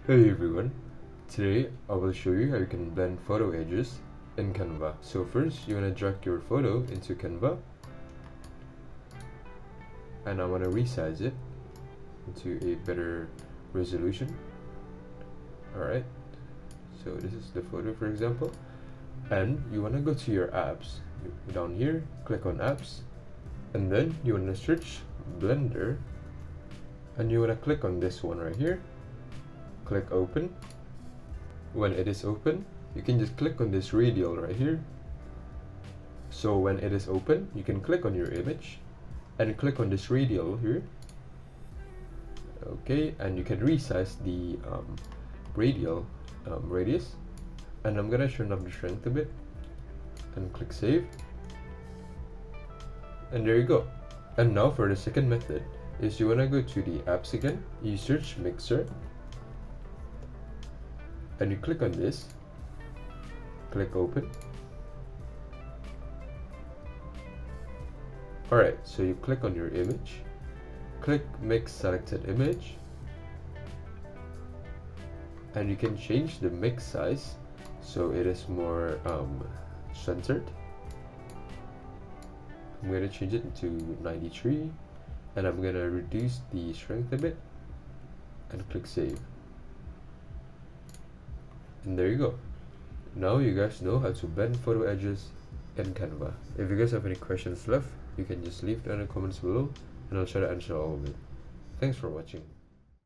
Hey everyone, today I will show you how you can blend photo edges in Canva. So first you want to drag your photo into Canva and I want to resize it into a better resolution. Alright, so this is the photo for example, and you want to go to your apps. Down here, click on apps, and then you want to search Blender and you want to click on this one right here. Click open. When it is open, you can just click on this radial right here. So when it is open, you can click on your image and click on this radial here. Okay, and you can resize the radial radius, and I'm gonna turn up the strength a bit and click save, and there you go. And now for the second method is you wanna go to the apps again, you search mixer and you click on this, click open. Alright, so you click on your image, click mix selected image, and you can change the mix size so it is more centered. I'm going to change it to 93 and I'm going to reduce the strength a bit and click save. And there you go. Now you guys know how to blend photo edges in Canva. If you guys have any questions left, you can just leave them in the comments below and I'll try to answer all of it. Thanks for watching.